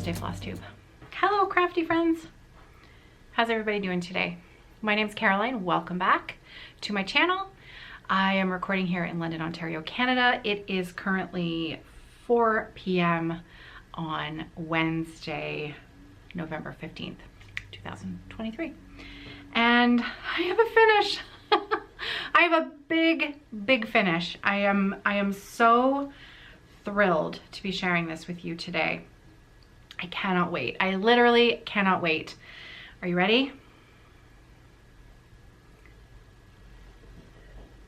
Wednesday Flosstube. Hello crafty friends. How's everybody doing today? My name's Caroline. Welcome back to my channel. I am recording here in London, Ontario, Canada. It is currently 4 p.m. on Wednesday, November 15th, 2023. And I have a finish. I have a big finish. I am so thrilled to be sharing this with you today. I cannot wait. I literally cannot wait. Are you ready?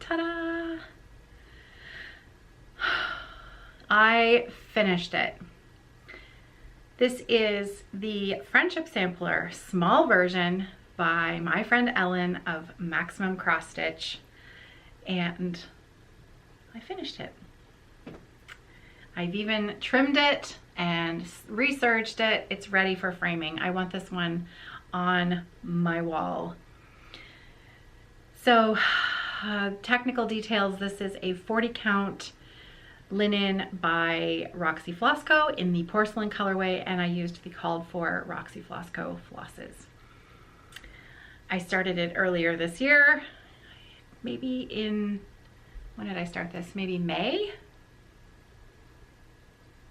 Ta-da! I finished it. This is the Friendship Sampler small version by my friend Ellen of Maximum Cross Stitch, and I finished it. I've even trimmed it and researched it. It's ready for framing. I want this one on my wall. So technical details, this is a 40 count linen by Roxy Floss Co in the porcelain colorway, and I used the called for Roxy Floss Co flosses. I started it earlier this year, maybe in, when did I start this? Maybe May?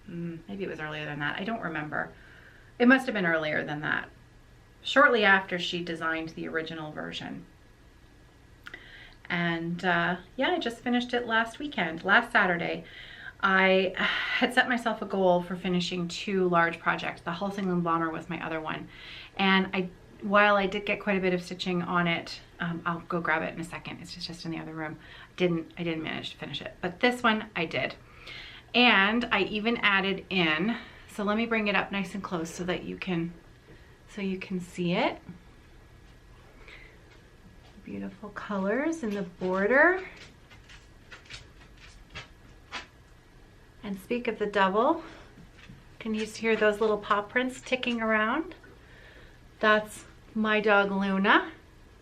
Maybe it was earlier than that. I don't remember. It must have been earlier than that. Shortly after she designed the original version. And yeah, I just finished it last Saturday. I had set myself a goal for finishing 2 large projects. The Halsingland Blommer was my other one. And while I did get quite a bit of stitching on it, I'll go grab it in a second. It's just in the other room. I didn't manage to finish it, but this one I did. And I even added in, so let me bring it up nice and close so that you can see it. Beautiful colors in the border. And speak of the double, can you hear those little paw prints ticking around? That's my dog Luna,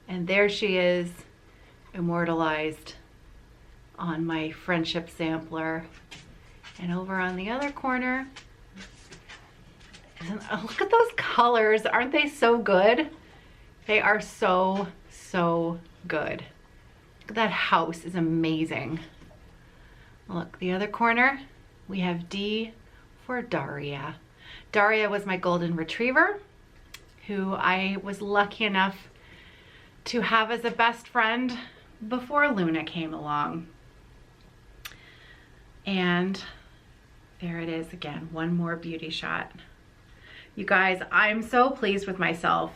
and there she is, immortalized on my Friendship Sampler. And over on the other corner, look at those colors. Aren't they so good? They are so good. Look at that house, is amazing. Look, the other corner, we have D for Daria. Daria was my golden retriever, who I was lucky enough to have as a best friend before Luna came along. And there it is again, one more beauty shot. You guys, I'm so pleased with myself.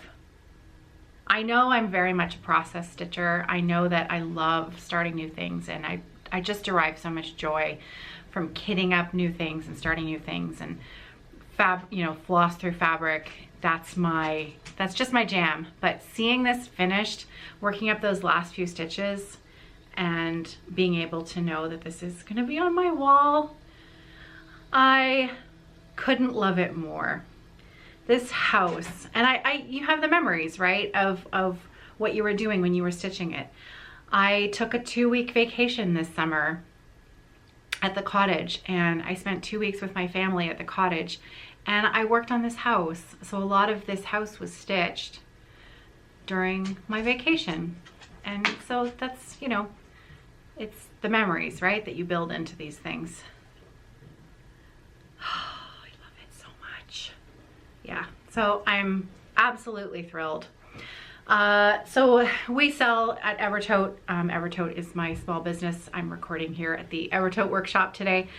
I know I'm very much a process stitcher. I know that I love starting new things, and I just derive so much joy from kitting up new things and starting new things, and floss through fabric. That's just my jam. But seeing this finished, working up those last few stitches, and being able to know that this is gonna be on my wall, I couldn't love it more. This house, and you have the memories, right, of what you were doing when you were stitching it. I took a 2-week vacation this summer at the cottage, and I spent 2 weeks with my family at the cottage, and I worked on this house. So a lot of this house was stitched during my vacation. And so that's, it's the memories, right, that you build into these things. Oh, I love it so much. Yeah, so I'm absolutely thrilled. So we sell at Evertote. Evertote is my small business. I'm recording here at the Evertote workshop today.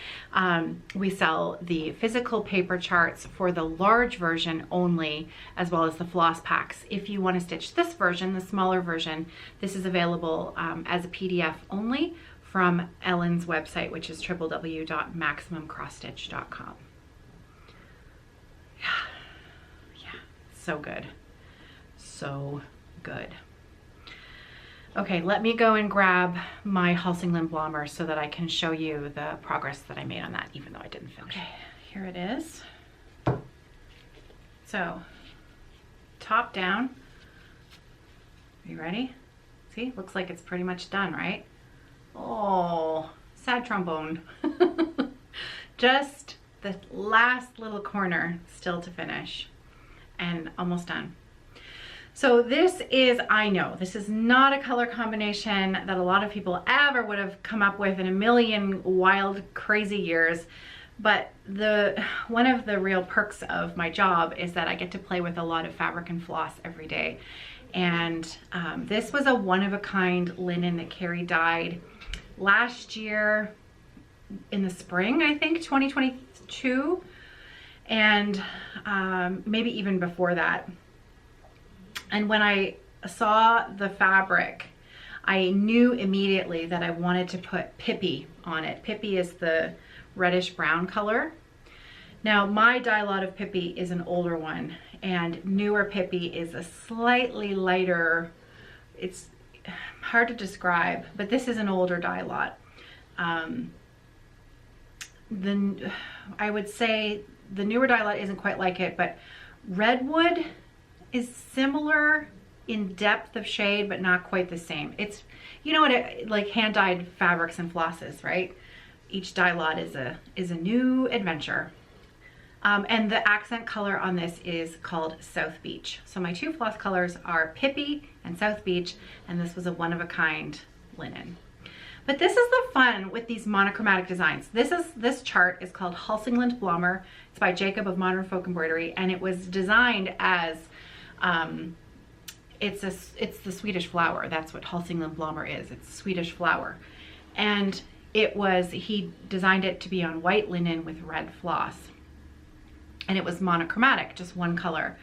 We sell the physical paper charts for the large version only, as well as the floss packs. If you want to stitch this version, the smaller version, this is available as a PDF only from Ellen's website, which is www.maximumcrossstitch.com. Yeah, so good. So good. Okay, let me go and grab my Halsingland Blommer so that I can show you the progress that I made on that, even though I didn't finish. Okay, here it is. So, top down. Are you ready? See, looks like it's pretty much done, right? Oh, sad trombone. Just the last little corner still to finish and almost done. So this is, I know, this is not a color combination that a lot of people ever would have come up with in a million wild, crazy years. But one of the real perks of my job is that I get to play with a lot of fabric and floss every day. And this was a one-of-a-kind linen that Carrie dyed last year in the spring, I think, 2022. And maybe even before that. And when I saw the fabric, I knew immediately that I wanted to put Pippy on it. Pippy is the reddish brown color. Now my dye lot of Pippy is an older one, and newer Pippy is a slightly lighter, it's hard to describe, but this is an older dye lot. I would say the newer dye lot isn't quite like it, but Redwood is similar in depth of shade, but not quite the same. It's, you know what, like hand-dyed fabrics and flosses, right? Each dye lot is a new adventure. And the accent color on this is called South Beach. So my two floss colors are Pippy and South Beach, and this was a one-of-a-kind linen. But this is the fun with these monochromatic designs. This chart is called Halsingland Blommer. It's by Jacob of Modern Folk Embroidery, and it was designed as it's the Swedish flower. That's what Halsingland Blommer is. It's Swedish flower, and he designed it to be on white linen with red floss, and it was monochromatic, just one color.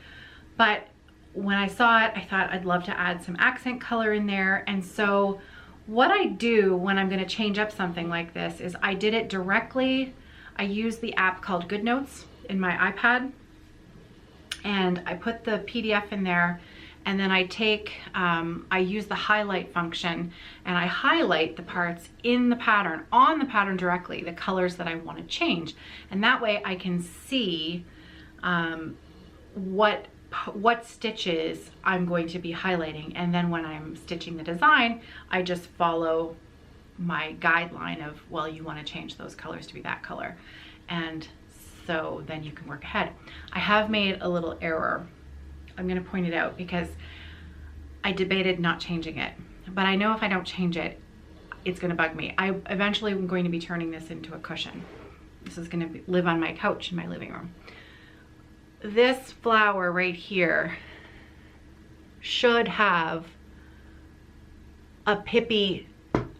But when I saw it, I thought I'd love to add some accent color in there. And so what I do when I'm going to change up something like this is I did it directly. I use the app called GoodNotes in my iPad, and I put the PDF in there, and then I use the highlight function, and I highlight the parts in the pattern, on the pattern directly, the colors that I want to change. And that way I can see what stitches I'm going to be highlighting. And then when I'm stitching the design, I just follow my guideline of, well, you want to change those colors to be that color. And so then you can work ahead. I have made a little error. I'm going to point it out because I debated not changing it, but I know if I don't change it, it's going to bug me. I eventually am going to be turning this into a cushion. This is going to live on my couch in my living room. This flower right here should have a Pippy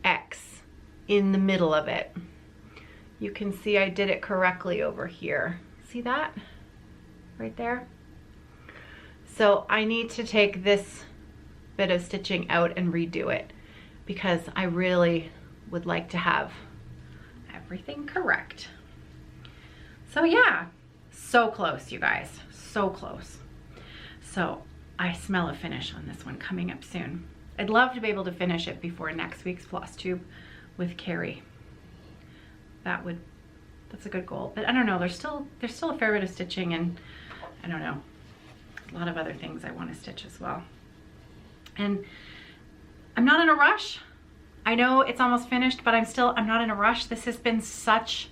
X in the middle of it. You can see I did it correctly over here. See that? Right there? So I need to take this bit of stitching out and redo it because I really would like to have everything correct. So yeah, so close, you guys, so close. So I smell a finish on this one coming up soon. I'd love to be able to finish it before next week's Flosstube with Carrie. That's a good goal, but I don't know, there's still a fair bit of stitching, and I don't know, a lot of other things I want to stitch as well. And I'm not in a rush. I know it's almost finished, but I'm not in a rush. This has been such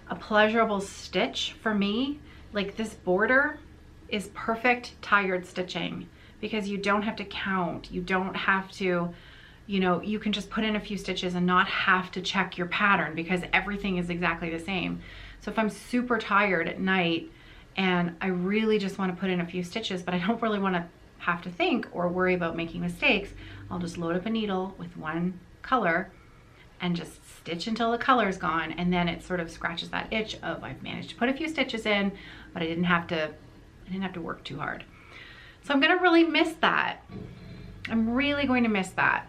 a pleasurable stitch for me. Like, this border is perfect tired stitching because you don't have to count. You don't have to, you know, you can just put in a few stitches and not have to check your pattern because everything is exactly the same. So if I'm super tired at night and I really just want to put in a few stitches, but I don't really want to have to think or worry about making mistakes, I'll just load up a needle with one color and just stitch until the color is gone, and then it sort of scratches that itch of I've managed to put a few stitches in, but I didn't have to work too hard. So I'm gonna really miss that. I'm really going to miss that.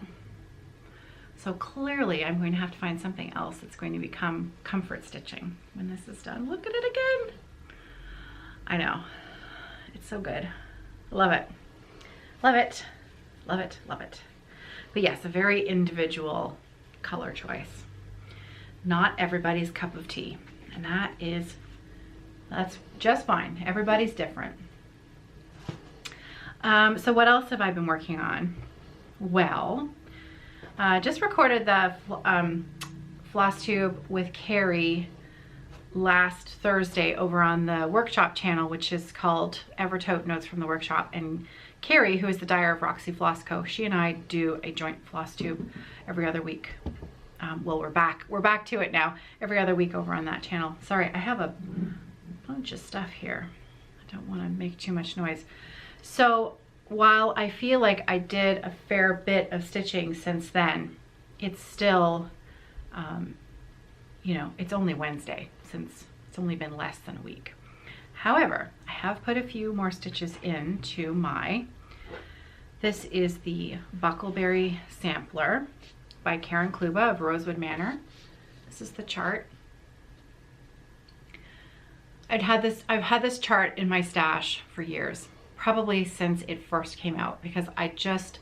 So clearly I'm going to have to find something else that's going to become comfort stitching when this is done. Look at it again. I know, it's so good. Love it, love it, love it, love it. But yes, a very individual color choice. Not everybody's cup of tea, and that's just fine. Everybody's different. So what else have I been working on? Well, just recorded the Flosstube with Carrie last Thursday over on the workshop channel, which is called Evertote Notes from the Workshop. And Carrie, who is the dyer of Roxy Floss Co, she and I do a joint floss tube every other week. Well, we're back to it now, every other week over on that channel. Sorry, I have a bunch of stuff here. I don't want to make too much noise. So while I feel like I did a fair bit of stitching since then, it's still, you know, it's only Wednesday, since it's only been less than a week. However, I have put a few more stitches into this is the Bucklebury sampler by Karen Kluba of Rosewood Manor. This is the chart. I've had this chart in my stash for years, probably since it first came out, because I just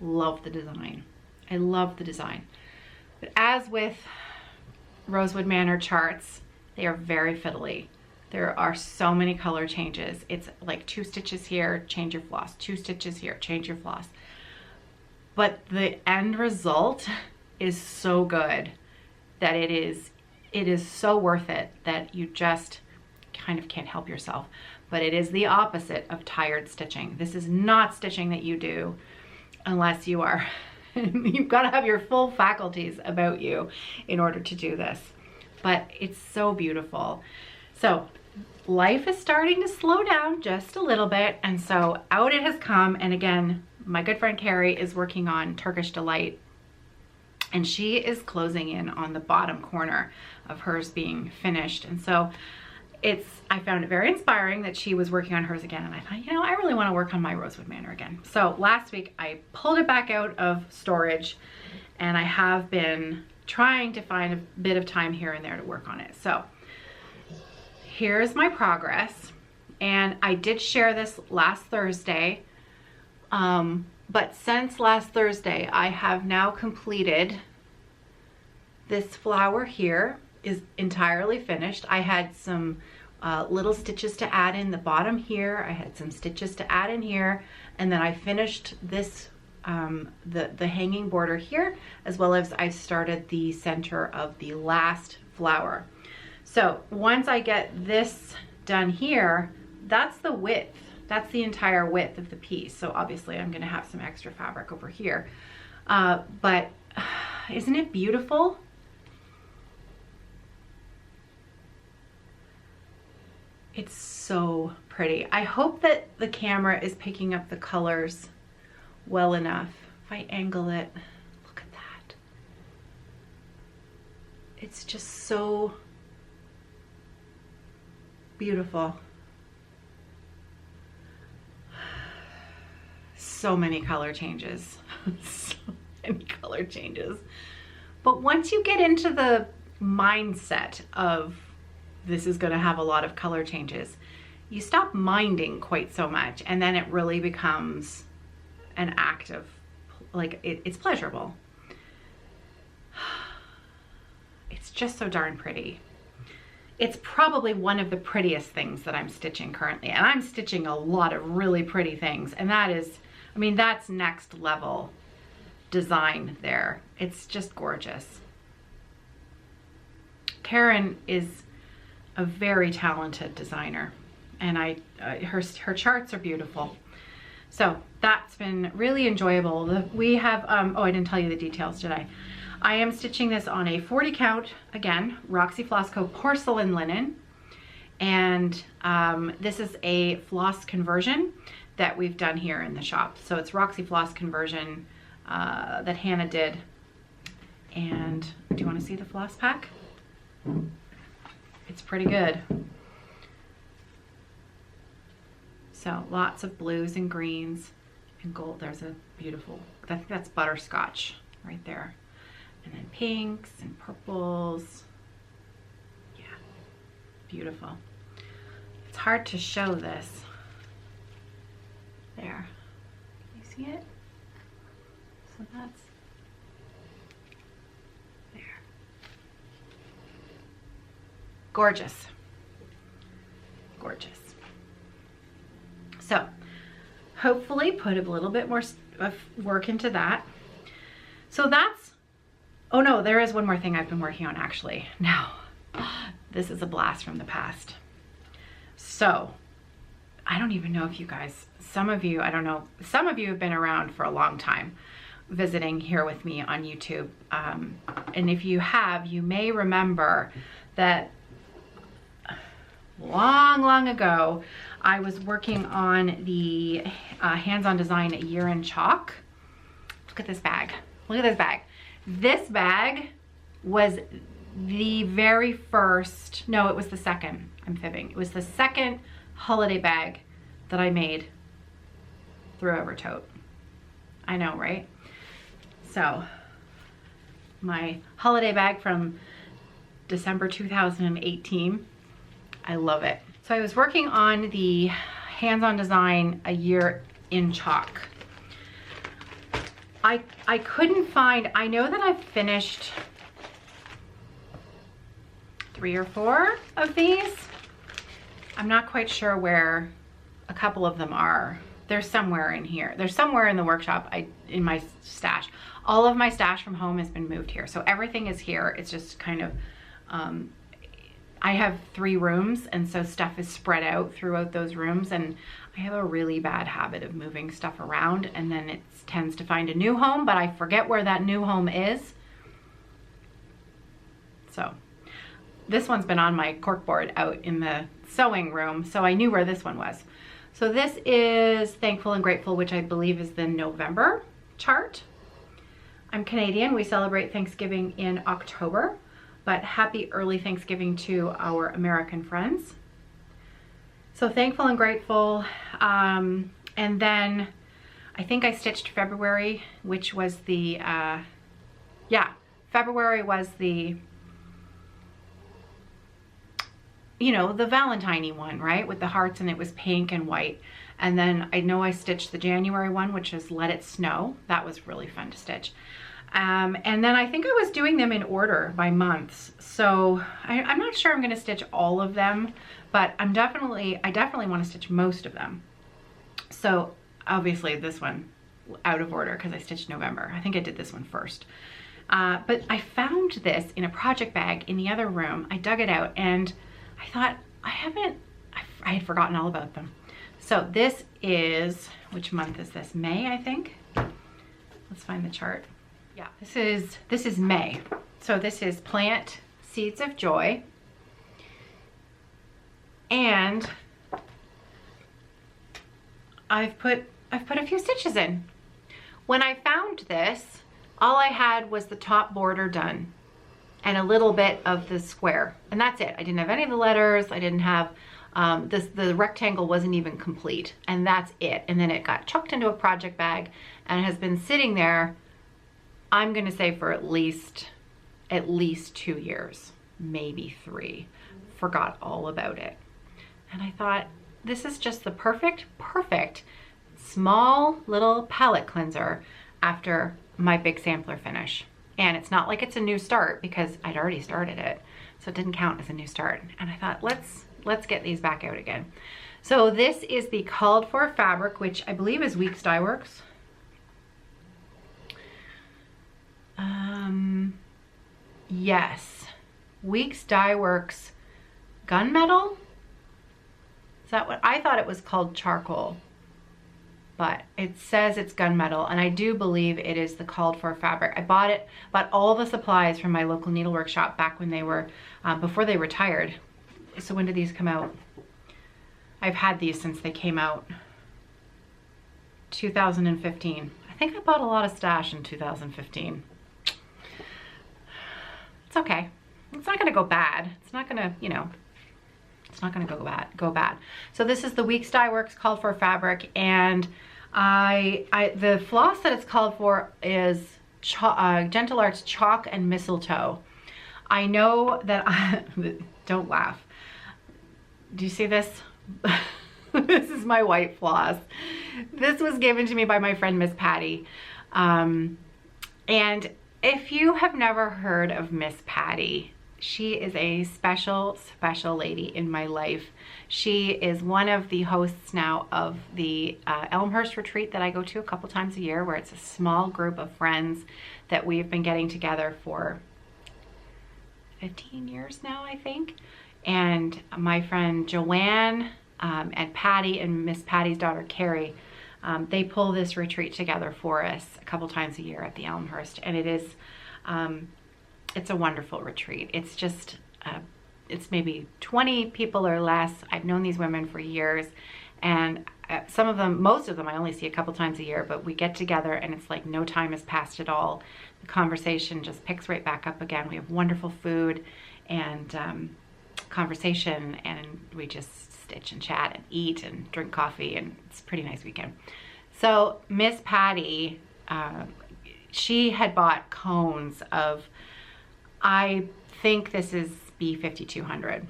love the design. I love the design. But as with Rosewood Manor charts, they are very fiddly. There are so many color changes. It's like 2 stitches here, change your floss, 2 stitches here, change your floss. But the end result is so good that it is so worth it that you just kind of can't help yourself. But it is the opposite of tired stitching. This is not stitching that you do unless you are, you've got to have your full faculties about you in order to do this. But it's so beautiful. So life is starting to slow down just a little bit, and so out it has come. And again, my good friend Carrie is working on Turkish Delight, and she is closing in on the bottom corner of hers being finished. And so I found it very inspiring that she was working on hers again, and I thought, you know, I really want to work on my Rosewood Manor again. So last week I pulled it back out of storage, and I have been trying to find a bit of time here and there to work on it. So here's my progress, and I did share this last Thursday, but since last Thursday I have now completed this flower. Here is entirely finished. I had some little stitches to add in the bottom here. I had some stitches to add in here, and then I finished this the hanging border here, as well as I started the center of the last flower. So once I get this done here, that's the width. That's the entire width of the piece. So obviously I'm going to have some extra fabric over here. But isn't it beautiful? It's so pretty. I hope that the camera is picking up the colors well enough. If I angle it, look at that. It's just so beautiful. So many color changes. So many color changes. But once you get into the mindset of this is going to have a lot of color changes, you stop minding quite so much, and then it really becomes an act of, like, it's pleasurable. It's just so darn pretty. It's probably one of the prettiest things that I'm stitching currently, and I'm stitching a lot of really pretty things, and that is, I mean, that's next level design there. It's just gorgeous. Karen is a very talented designer, and her charts are beautiful. So that's been really enjoyable. We have, oh, I didn't tell you the details, did I? I am stitching this on a 40 count, again, Roxy Floss Co porcelain linen. And this is a floss conversion that we've done here in the shop. So it's Roxy Floss conversion that Hannah did. And do you want to see the floss pack? It's pretty good. So lots of blues and greens and gold. There's a beautiful, I think that's butterscotch right there. And then pinks and purples. Yeah, beautiful. It's hard to show this. There, can you see it? So that's there. Gorgeous, gorgeous. So hopefully put a little bit more of work into that. So that's, oh no, there is one more thing I've been working on actually. Now, this is a blast from the past. So I don't even know if you guys, some of you, I don't know, some of you have been around for a long time visiting here with me on YouTube. And if you have, you may remember that long ago, I was working on the hands-on design A Year in Chalk. Look at this bag. Look at this bag. This bag was the very first, no, it was the second, I'm fibbing. It was the second holiday bag that I made through Evertote. I know, right? So, my holiday bag from December 2018. I love it. So I was working on the hands-on design A Year in Chalk. I couldn't find, I know that I've finished 3 or 4 of these. I'm not quite sure where a couple of them are. They're somewhere in here. They're somewhere in the workshop, in my stash. All of my stash from home has been moved here. So everything is here. It's just kind of, I have 3 rooms, and so stuff is spread out throughout those rooms, and I have a really bad habit of moving stuff around, and then it tends to find a new home, but I forget where that new home is. So this one's been on my corkboard out in the sewing room, so I knew where this one was. So this is Thankful and Grateful, which I believe is the November chart. I'm Canadian. We celebrate Thanksgiving in October, but happy early Thanksgiving to our American friends. So Thankful and Grateful, and then I think I stitched February, which was the, yeah, February was the, you know, the Valentine-y one, right? With the hearts, and it was pink and white. And then I know I stitched the January one, which is Let It Snow. That was really fun to stitch. And then I think I was doing them in order by months. So I'm not sure I'm gonna stitch all of them, but I definitely wanna stitch most of them. So obviously this one out of order because I stitched November. I think I did this one first. But I found this in a project bag in the other room. I dug it out and I thought, I had forgotten all about them. So this is, which month is this? May, I think. Let's find the chart. Yeah, this is May. So this is Plant Seeds of Joy. And I've put a few stitches in. When I found this, all I had was the top border done and a little bit of the square, and that's it. I didn't have any of the letters. I didn't have the rectangle wasn't even complete, and that's it. And then it got chucked into a project bag and has been sitting there, I'm gonna say, for at least 2 years, maybe 3. Forgot all about it. And I thought, this is just the perfect small little palette cleanser after my big sampler finish. And it's not like it's a new start because I'd already started it, so it didn't count as a new start. And I thought, let's get these back out again. So this is the called for fabric, which I believe is Weeks Dye Works. Yes, Weeks Dye Works Gunmetal. Is that what I thought it was called? Charcoal, but it says it's gunmetal, and I do believe it is the called for fabric. I bought all the supplies from my local needlework shop back when they were before they retired. So when did these come out? I've had these since they came out. 2015. I think I bought a lot of stash in 2015. It's okay. It's not gonna go bad. It's not gonna, you know, it's not gonna go bad. So this is the Weeks Dye Works called for fabric, and the floss that it's called for is Gentle Arts Chalk and Mistletoe. I know that don't laugh. Do you see this? This is my white floss. This was given to me by my friend Miss Pattie. And if you have never heard of Miss Pattie, she is a special lady in my life. She is one of the hosts now of the Elmhurst retreat that I go to a couple times a year, where it's a small group of friends that we've been getting together for, 15 years now, I think. And my friend Joanne and Pattie and Miss Pattie's daughter Carrie, they pull this retreat together for us a couple times a year at the Elmhurst, and it is, it's a wonderful retreat. It's just, it's maybe 20 people or less. I've known these women for years, and some of them, most of them I only see a couple times a year, but we get together and it's like no time has passed at all. The conversation just picks right back up again. We have wonderful food and conversation, and we just stitch and chat and eat and drink coffee, and it's a pretty nice weekend. So Miss Pattie, she had bought cones of, I think this is B5200.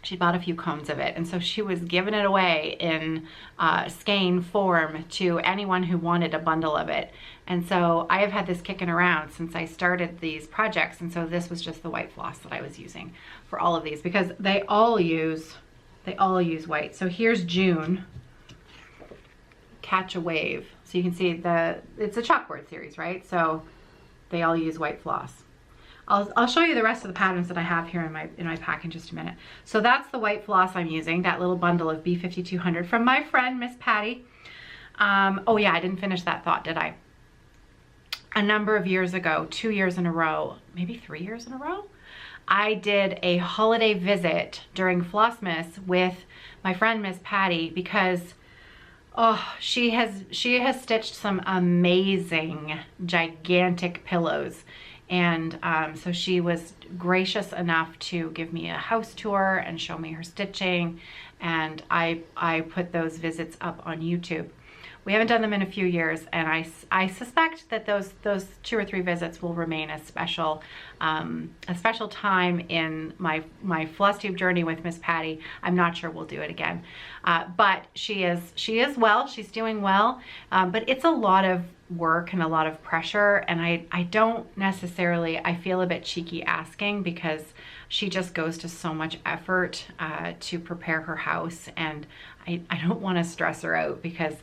She bought a few cones of it, and so she was giving it away in skein form to anyone who wanted a bundle of it. And so I have had this kicking around since I started these projects, and so this was just the white floss that I was using for all of these, because they all use white. So here's June, Catch a Wave. So you can see it's a chalkboard series, right? So they all use white floss. I'll show you the rest of the patterns that I have here in my pack in just a minute. So that's the white floss I'm using, that little bundle of B5200 from my friend Miss Pattie. Oh yeah, I didn't finish that thought, did I? A number of years ago, 2 years in a row, maybe 3 years in a row, I did a holiday visit during Flossmas with my friend Miss Pattie, because she has stitched some amazing gigantic pillows. And so she was gracious enough to give me a house tour and show me her stitching, and I put those visits up on YouTube. We haven't done them in a few years, and I suspect that those 2 or 3 visits will remain a special time in my Flosstube journey with Miss Pattie. I'm not sure we'll do it again, but she is well. She's doing well, but it's a lot of work and a lot of pressure, and I don't necessarily, I feel a bit cheeky asking, because she just goes to so much effort to prepare her house, and I don't want to stress her out, because,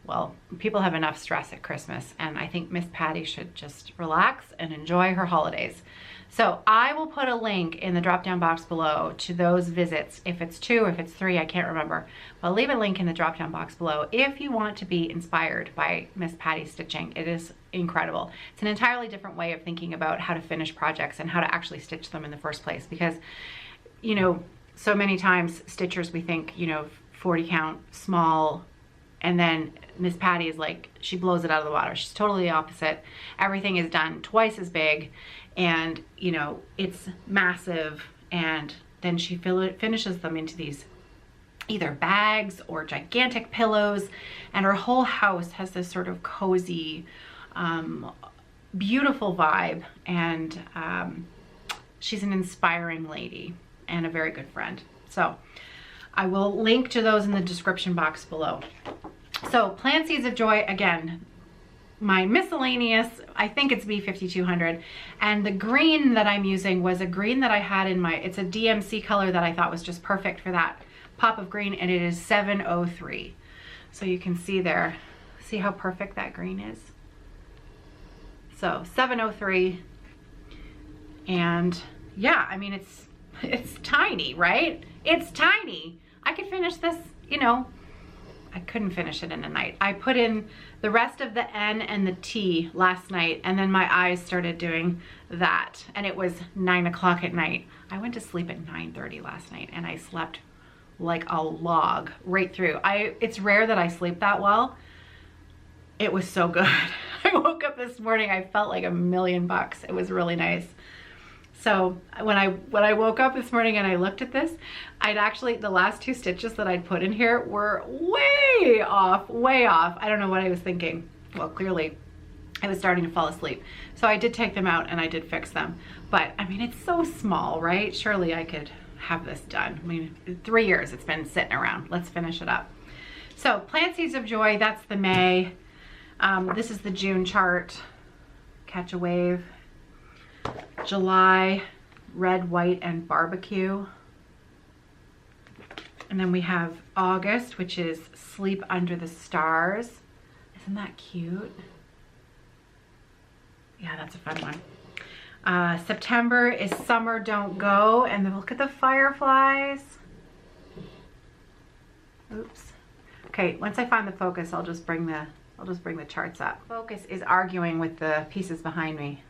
well, people have enough stress at Christmas, and I think Miss Pattie should just relax and enjoy her holidays. So I will put a link in the drop down box below to those visits. If it's 2, if it's 3, I can't remember. I'll leave a link in the drop down box below if you want to be inspired by Miss Pattie's stitching. It is incredible. It's an entirely different way of thinking about how to finish projects and how to actually stitch them in the first place, because, you know, so many times stitchers, we think, you know, 40 count, small, and then Miss Pattie is like, she blows it out of the water. She's totally the opposite. Everything is done twice as big, and, you know, it's massive, and then she finishes them into these either bags or gigantic pillows, and her whole house has this sort of cozy, beautiful vibe, and she's an inspiring lady and a very good friend. So I will link to those in the description box below. So Plant Seeds of Joy, again, my miscellaneous, I think it's B5200, and the green that I'm using was a green that I had in my, it's a DMC color that I thought was just perfect for that pop of green, and it is 703. So you can see there, see how perfect that green is? So 703, and yeah, I mean, it's tiny, right? It's tiny. I could finish this, you know, I couldn't finish it in a night. I put in the rest of the N and the T last night, and then my eyes started doing that, and it was 9 o'clock at night. I went to sleep at 9:30 last night, and I slept like a log right through. It's rare that I sleep that well. It was so good. I woke up this morning, I felt like $1,000,000. It was really nice. So when I woke up this morning and I looked at this, I'd actually, the last 2 stitches that I'd put in here were way off, way off. I don't know what I was thinking. Well, clearly I was starting to fall asleep. So I did take them out and I did fix them. But I mean, it's so small, right? Surely I could have this done. I mean, 3 years it's been sitting around. Let's finish it up. So Plant Seeds of Joy, that's the May. This is the June chart. Catch a Wave. July, Red, White, and Barbecue. And then we have August, which is Sleep Under the Stars. Isn't that cute? Yeah, that's a fun one. September is Summer Don't Go, and then look at the fireflies. Oops. Okay, once I find the focus, I'll just bring the charts up. Focus is arguing with the pieces behind me.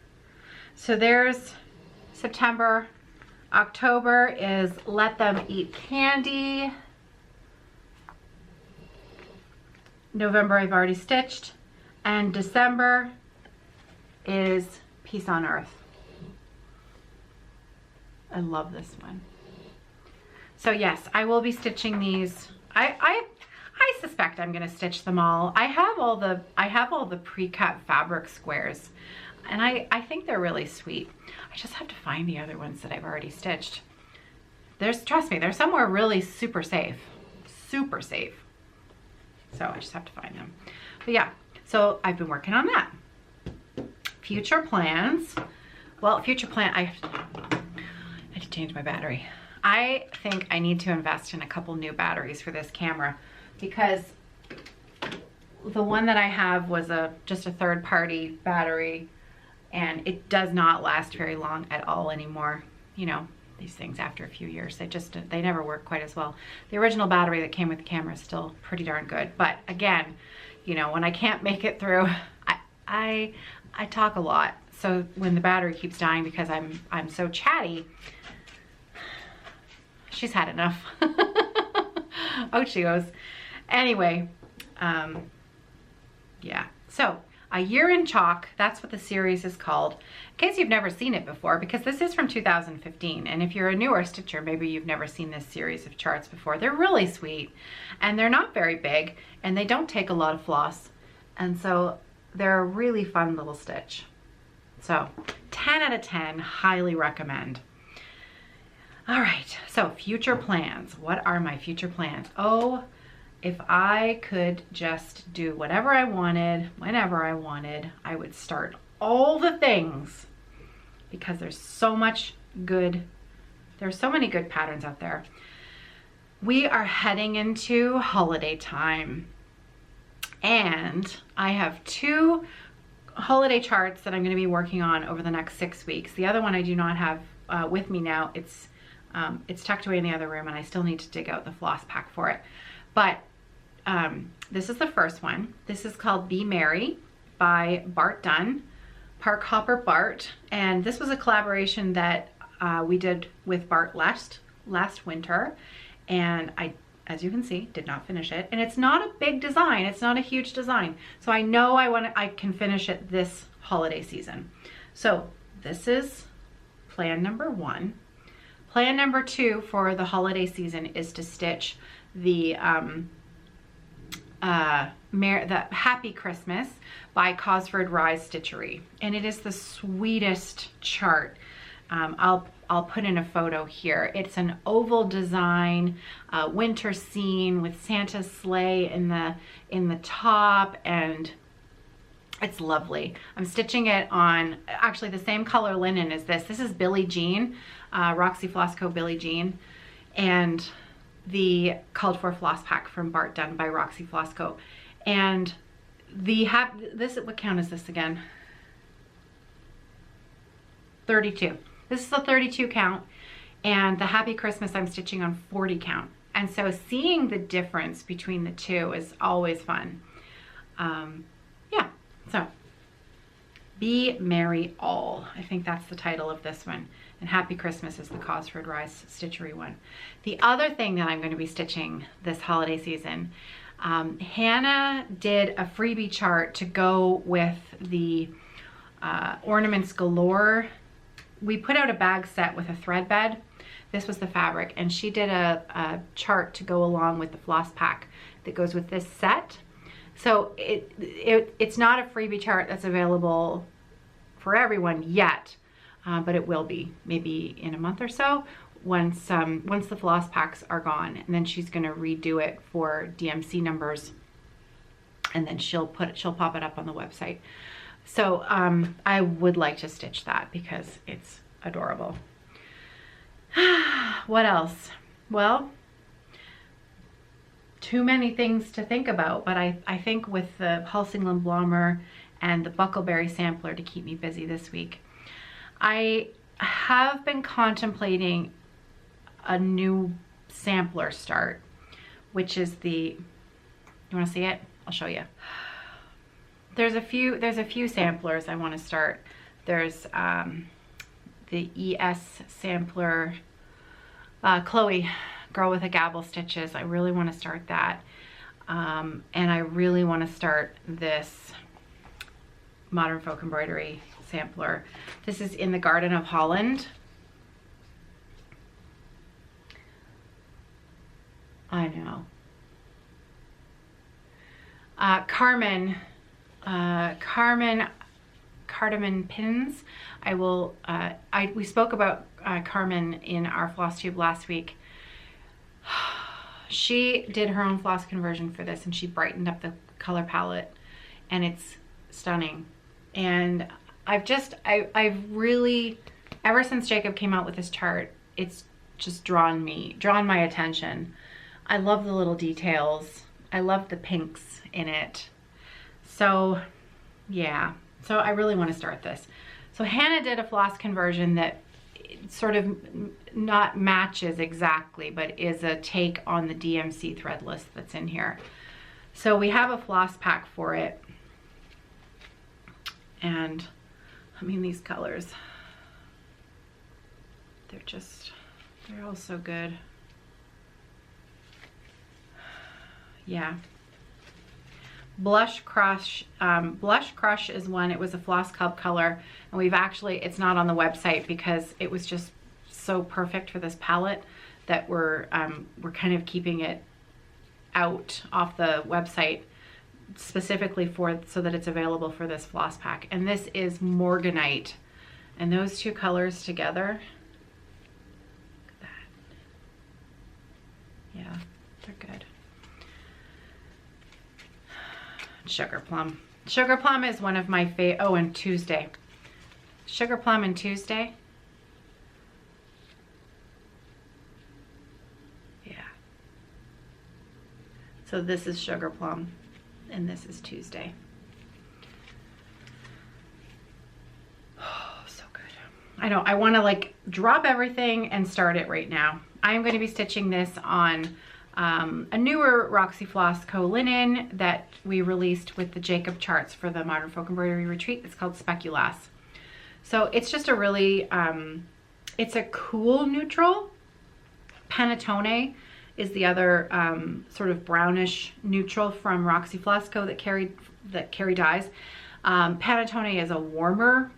So there's September. October is Let Them Eat Candy. November I've already stitched. And December is Peace on Earth. I love this one. So yes, I will be stitching these. I suspect I'm going to stitch them all. I have all the pre-cut fabric squares, and I think they're really sweet. I just have to find the other ones that I've already stitched. Trust me, they're somewhere really super safe. Super safe. So I just have to find them. But yeah, so I've been working on that. Future plans. Well, future plan, I have to change my battery. I think I need to invest in a couple new batteries for this camera, because the one that I have was just a third-party battery, and it does not last very long at all anymore. You know, these things after a few years, they never work quite as well. The original battery that came with the camera is still pretty darn good, but again, you know, when I can't make it through, I talk a lot. So when the battery keeps dying because I'm so chatty, she's had enough. Out she goes. Anyway, yeah. So A Year in Chalk, that's what the series is called. In case you've never seen it before, because this is from 2015, and if you're a newer stitcher, maybe you've never seen this series of charts before. They're really sweet, and they're not very big, and they don't take a lot of floss, and so they're a really fun little stitch. So 10 out of 10, highly recommend. All right, so future plans. What are my future plans? Oh, if I could just do whatever I wanted, whenever I wanted, I would start all the things, because there's so much good, there's so many good patterns out there. We are heading into holiday time, and I have 2 holiday charts that I'm going to be working on over the next 6 weeks. The other one I do not have with me now. It's tucked away in the other room, and I still need to dig out the floss pack for it. But this is the first one. This is called Be Merry by Bart Dunn, Park Hopper Bart, and this was a collaboration that we did with Bart last winter, and I, as you can see, did not finish it. And it's not a big design. It's not a huge design. So I know I can finish it this holiday season. So this is plan number 1. Plan number 2 for the holiday season is to stitch the Happy Christmas by Cosford Rise Stitchery, and it is the sweetest chart. I'll put in a photo here. It's an oval design, winter scene with Santa's sleigh in the top, and it's lovely. I'm stitching it on actually the same color linen as this. This is Billie Jean, Roxy Floss Co. Billie Jean, and the called for floss pack from Bart Dunn by Roxy Floss Co. And this, what count is this again? 32. This is the 32 count, and the Happy Christmas I'm stitching on 40 count. And so seeing the difference between the two is always fun. Yeah, so Be Merry All. I think that's the title of this one. And Happy Christmas is the Cosford Rise Stitchery one. The other thing that I'm going to be stitching this holiday season, Hannah did a freebie chart to go with the Ornaments Galore. We put out a bag set with a thread bed. This was the fabric, and she did a chart to go along with the floss pack that goes with this set. So it's not a freebie chart that's available for everyone yet, but it will be maybe in a month or so once the floss packs are gone, and then she's going to redo it for DMC numbers, and then she'll pop it up on the website. So I would like to stitch that because it's adorable. What else? Well, too many things to think about, but I think with the Halsingland Blommer and the Bucklebury sampler to keep me busy this week. I have been contemplating a new sampler start, which is the, you want to see it? I'll show you. There's a few samplers I want to start. There's the ES sampler, Chloe, Girl with a Gabble Stitches. I really want to start that. And I really want to start this Modern Folk Embroidery sampler. This is in the Garden of Holland. I know. Cardamom pins. We spoke about Carmen in our Flosstube last week. She did her own floss conversion for this, and she brightened up the color palette, and it's stunning. And I've really, ever since Jacob came out with this chart, it's just drawn my attention. I love the little details. I love the pinks in it. So yeah, so I really want to start this. So Hannah did a floss conversion that sort of not matches exactly, but is a take on the DMC threadless that's in here. So we have a floss pack for it. And I mean, these colors, they're all so good. Yeah. Blush Crush is one. It was a Floss Club color, and we've actually, it's not on the website because it was just so perfect for this palette that we're kind of keeping it out off the website specifically so that it's available for this floss pack. And this is Morganite, and those two colors together, look at that. Yeah, they're good. Sugar Plum. Sugar Plum is one of my favorite. Oh, and Tuesday. Sugar Plum and Tuesday. Yeah. So this is Sugar Plum, and this is Tuesday. Oh, so good. I know, I want to like drop everything and start it right now. I'm going to be stitching this on a newer Roxy Floss Co linen that we released with the Jacob charts for the Modern Folk Embroidery Retreat. It's called Speculas. So it's just a really, it's a cool neutral. Panettone is the other sort of brownish neutral from Roxy Floss Co that Carrie dyes. Panettone is a warmer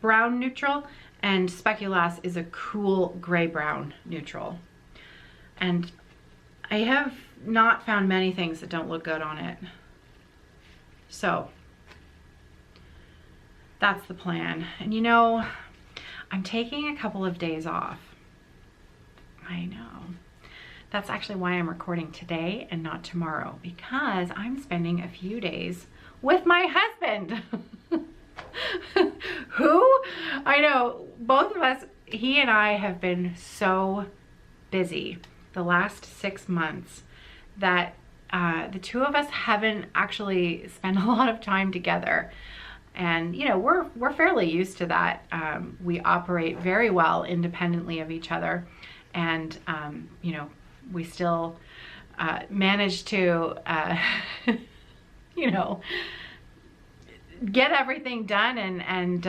brown neutral, and Speculas is a cool gray brown neutral. And I have not found many things that don't look good on it. So that's the plan. And you know, I'm taking a couple of days off. I know. That's actually why I'm recording today and not tomorrow, because I'm spending a few days with my husband. Who? I know, both of us, he and I have been so busy the last 6 months that the two of us haven't actually spent a lot of time together. And you know, we're fairly used to that. We operate very well independently of each other, and you know, we still manage to you know, get everything done and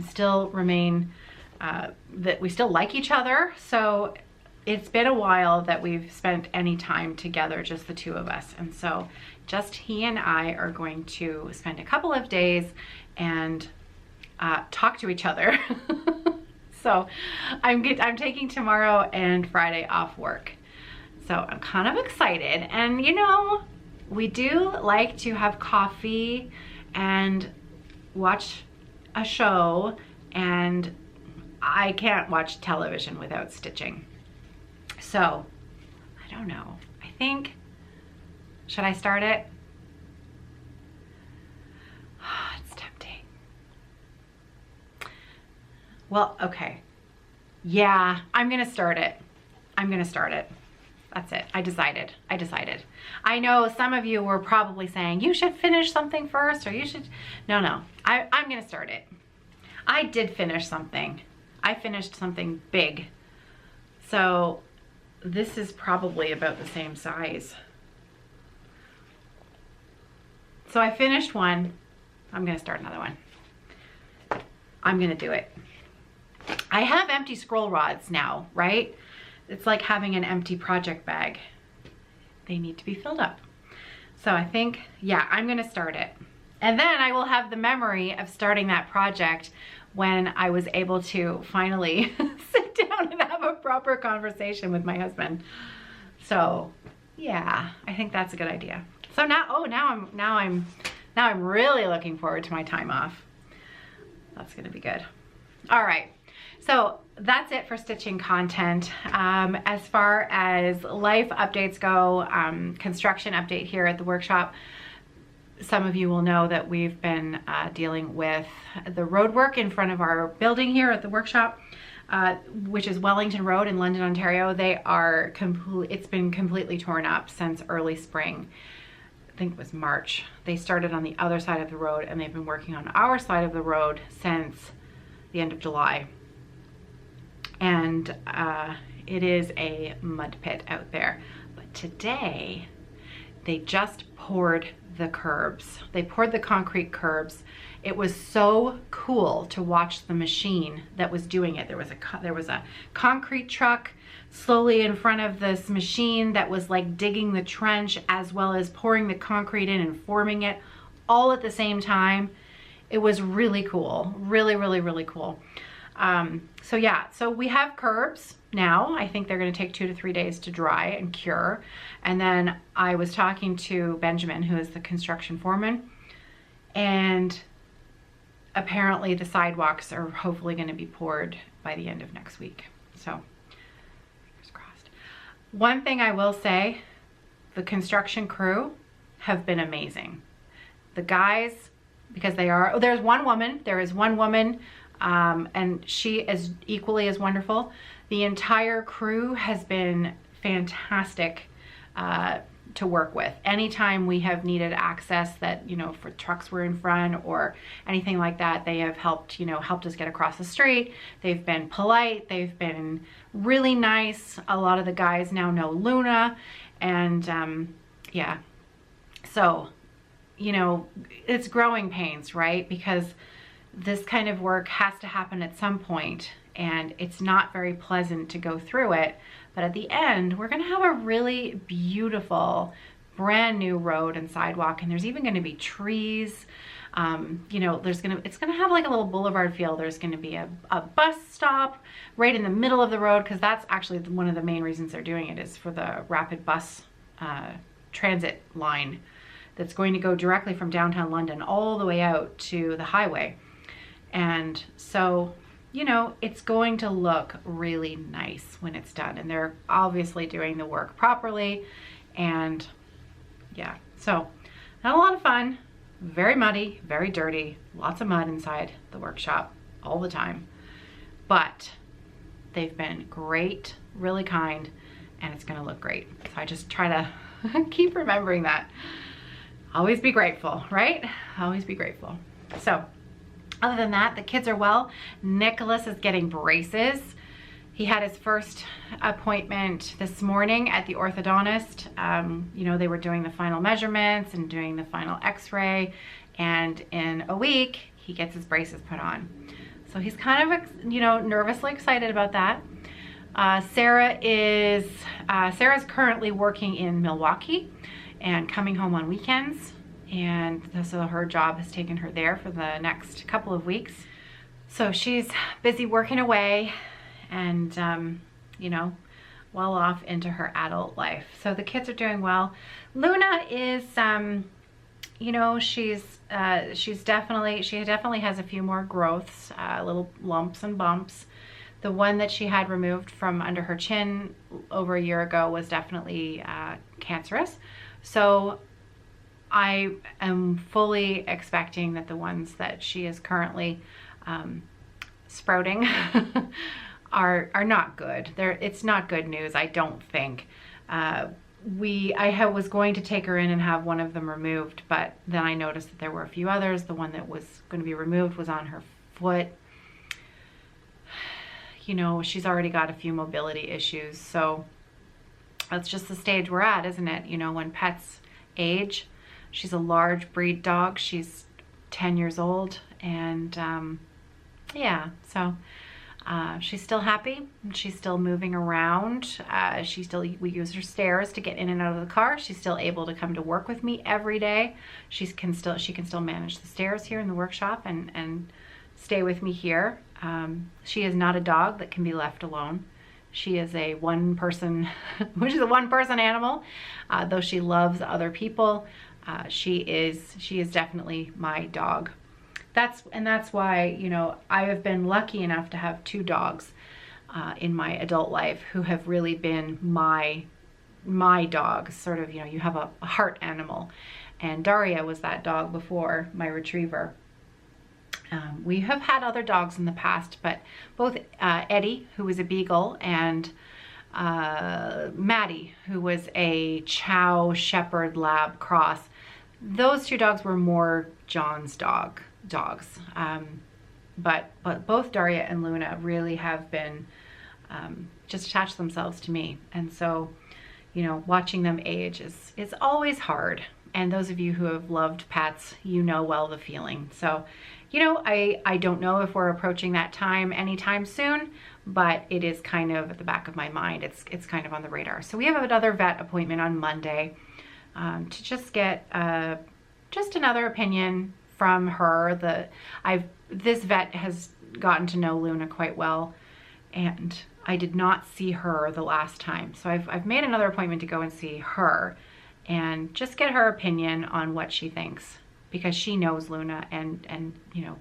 still remain that we still like each other. So it's been a while that we've spent any time together, just the two of us. And so just he and I are going to spend a couple of days and talk to each other. So I'm taking tomorrow and Friday off work. So I'm kind of excited. And you know, we do like to have coffee and watch a show, and I can't watch television without stitching. So, I don't know. I think, should I start it? It's tempting. Well, okay. Yeah, I'm gonna start it. I'm gonna start it. That's it. I decided. I know some of you were probably saying, you should finish something first, or you should, no, I'm gonna start it. I did finish something. I finished something big. So this is probably about the same size. So I finished one. I'm gonna start another one. I'm gonna do it. I have empty scroll rods now, right? It's like having an empty project bag. They need to be filled up. So I think, yeah, I'm gonna start it. And then I will have the memory of starting that project when I was able to finally sit down and have a proper conversation with my husband. So yeah, I think that's a good idea. So now, oh, now I'm really looking forward to my time off. That's gonna be good. All right, so that's it for stitching content. As far as life updates go, construction update here at the workshop, some of you will know that we've been dealing with the road work in front of our building here at the workshop, which is Wellington Road in London, Ontario. It's been completely torn up since early spring. I think it was March. They started on the other side of the road and they've been working on our side of the road since the end of July. And it is a mud pit out there. But today, they just poured the curbs. They poured the concrete curbs. It was so cool to watch the machine that was doing it. There was a concrete truck slowly in front of this machine that was like digging the trench as well as pouring the concrete in and forming it all at the same time. It was really cool. Really, really, really cool. So yeah, so we have curbs now. I think they're going to take 2 to 3 days to dry and cure. And then I was talking to Benjamin, who is the construction foreman, and apparently the sidewalks are hopefully going to be poured by the end of next week. So fingers crossed. One thing I will say, the construction crew have been amazing. The guys, because there is one woman, and she is equally as wonderful. The entire crew has been fantastic to work with. Anytime we have needed access that, you know, for trucks were in front or anything like that, they have helped, you know, helped us get across the street. They've been polite. They've been really nice. A lot of the guys now know Luna, and yeah. So, you know, it's growing pains, right? Because this kind of work has to happen at some point, and it's not very pleasant to go through it. But at the end, we're gonna have a really beautiful, brand new road and sidewalk, and there's even gonna be trees. You know, it's gonna have like a little boulevard feel. There's gonna be a bus stop right in the middle of the road, because that's actually one of the main reasons they're doing it, is for the rapid bus transit line that's going to go directly from downtown London all the way out to the highway. And so, you know, it's going to look really nice when it's done, and they're obviously doing the work properly. And yeah, so had a lot of fun. Very muddy, very dirty, lots of mud inside the workshop all the time, but they've been great, really kind, and it's gonna look great. So I just try to keep remembering that. Always be grateful, right? Always be grateful. So other than that, the kids are well. Nicholas is getting braces. He had his first appointment this morning at the orthodontist. You know, they were doing the final measurements and doing the final x-ray, and in a week, he gets his braces put on. So he's kind of, you know, nervously excited about that. Sarah's currently working in Milwaukee and coming home on weekends. And so her job has taken her there for the next couple of weeks. So she's busy working away and, you know, well off into her adult life. So the kids are doing well. Luna is, you know, she definitely has a few more growths, little lumps and bumps. The one that she had removed from under her chin over a year ago was definitely cancerous. So I am fully expecting that the ones that she is currently sprouting are not good. It's not good news, I don't think. I was going to take her in and have one of them removed, but then I noticed that there were a few others. The one that was going to be removed was on her foot, you know, she's already got a few mobility issues. So that's just the stage we're at, isn't it? You know, when pets age, she's a large breed dog. She's 10 years old, and yeah, so she's still happy. Still still moving around. We use her stairs to get in and out of the car. She's still able to come to work with me every day. She can still manage the stairs here in the workshop and stay with me here. She is not a dog that can be left alone. She is a one-person, which is a one-person animal. Though she loves other people, she is definitely my dog. That's why, you know, I have been lucky enough to have 2 dogs in my adult life who have really been my dogs. Sort of, you know, you have a heart animal, and Daria was that dog before my retriever. We have had other dogs in the past, but both Eddie, who was a beagle, and Maddie, who was a Chow Shepherd Lab cross, those 2 dogs were more John's dogs. But both Daria and Luna really have been just attached themselves to me. And so, you know, watching them age is always hard. And those of you who have loved pets, you know well the feeling. So, you know, I don't know if we're approaching that time anytime soon, but it is kind of at the back of my mind. It's kind of on the radar. So we have another vet appointment on Monday to just get just another opinion from her. This vet has gotten to know Luna quite well, and I did not see her the last time. So I've made another appointment to go and see her and just get her opinion on what she thinks, because she knows Luna, and you know,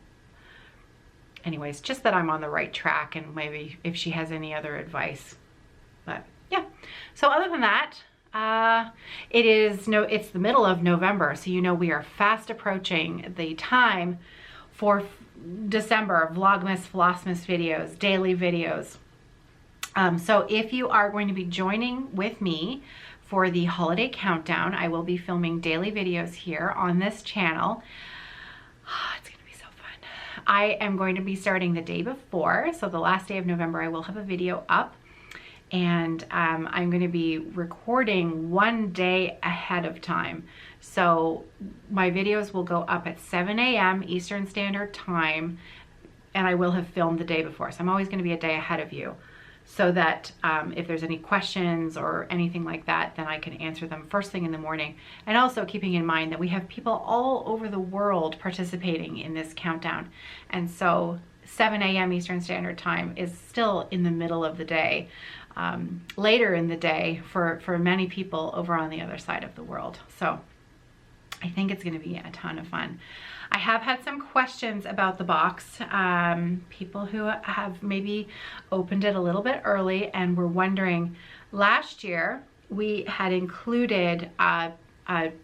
anyways, just that I'm on the right track, and maybe if she has any other advice. But yeah, so other than that, it's the middle of November, so you know we are fast approaching the time for December Vlogmas, Flossmas videos, daily videos. So if you are going to be joining with me for the holiday countdown, I will be filming daily videos here on this channel. It's gonna be so fun. I am going to be starting the day before, so the last day of November I will have a video up, and I'm going to be recording 1 day ahead of time. So my videos will go up at 7 a.m. Eastern Standard Time, and I will have filmed the day before. So I'm always going to be a day ahead of you, so that if there's any questions or anything like that, then I can answer them first thing in the morning. And also keeping in mind that we have people all over the world participating in this countdown. And so 7 a.m. Eastern Standard Time is still in the middle of the day, later in the day for many people over on the other side of the world. So I think it's going to be a ton of fun. I have had some questions about the box. People who have maybe opened it a little bit early and were wondering, last year we had included a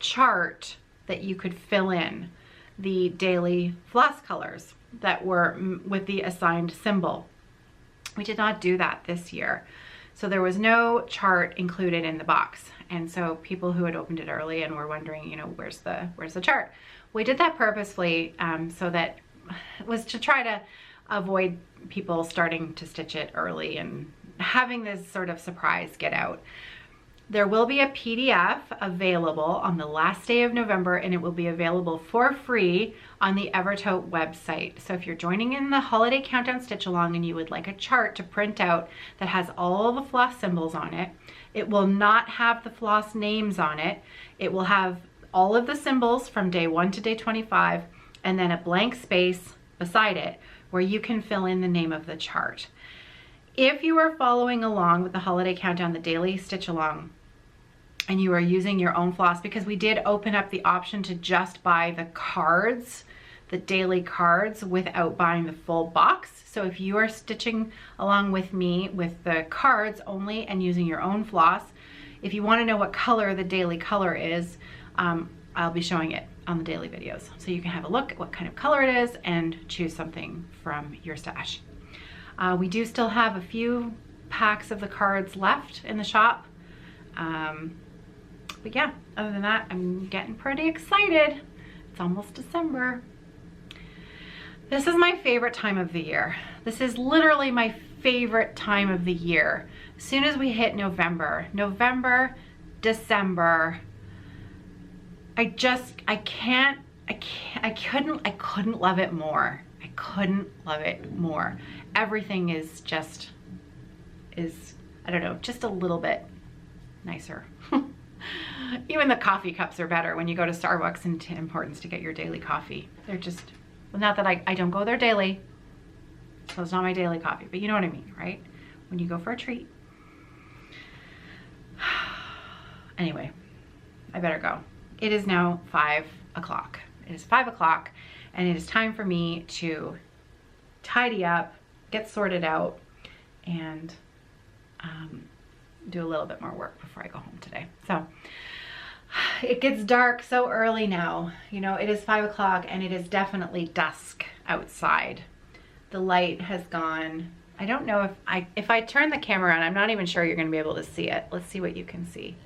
chart that you could fill in the daily floss colors that were with the assigned symbol. We did not do that this year. So there was no chart included in the box. And so people who had opened it early and were wondering, you know, where's the chart? We did that purposefully so that it was to try to avoid people starting to stitch it early and having this sort of surprise get out. There will be a PDF available on the last day of November, and it will be available for free on the Evertote website. So if you're joining in the holiday countdown stitch along and you would like a chart to print out that has all the floss symbols on it, it will not have the floss names on it. It will have all of the symbols from day 1 to day 25, and then a blank space beside it where you can fill in the name of the chart. If you are following along with the holiday countdown, the daily stitch along, and you are using your own floss, because we did open up the option to just buy the cards, the daily cards, without buying the full box. So if you are stitching along with me with the cards only and using your own floss, if you want to know what color the daily color is, I'll be showing it on the daily videos. So you can have a look at what kind of color it is and choose something from your stash. We do still have a few packs of the cards left in the shop. But yeah, other than that, I'm getting pretty excited. It's almost December. This is my favorite time of the year. This is literally my favorite time of the year. As soon as we hit November, December, I couldn't love it more. I couldn't love it more. Everything is, I don't know, just a little bit nicer. Even the coffee cups are better when you go to Starbucks and Tim Hortons to get your daily coffee. They're just, well, not that I don't go there daily, so it's not my daily coffee, but you know what I mean, right? When you go for a treat. Anyway, I better go. It is now 5 o'clock. It is 5 o'clock, and it is time for me to tidy up, get sorted out, and do a little bit more work before I go home today. So it gets dark so early now. You know, it is 5 o'clock and it is definitely dusk outside. The light has gone. I don't know if I turn the camera on, I'm not even sure you're gonna be able to see it. Let's see what you can see.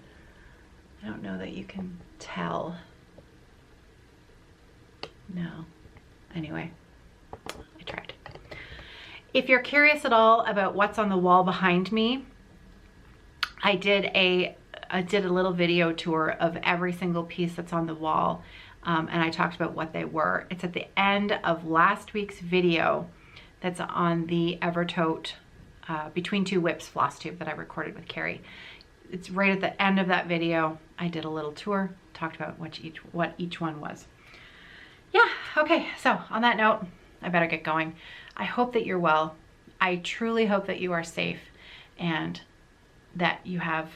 I don't know that you can tell. No. Anyway, I tried. If you're curious at all about what's on the wall behind me, I did a little video tour of every single piece that's on the wall, and I talked about what they were. It's at the end of last week's video that's on the Evertote Between Two Whips Flosstube that I recorded with Carrie. It's right at the end of that video. I did a little tour, talked about what each one was. Yeah, okay, so on that note, I better get going. I hope that you're well. I truly hope that you are safe and that you have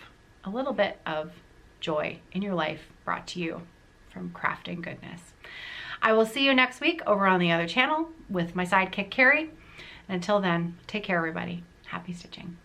a little bit of joy in your life brought to you from crafting goodness. I will see you next week over on the other channel with my sidekick, Carrie. And until then, take care, everybody. Happy stitching.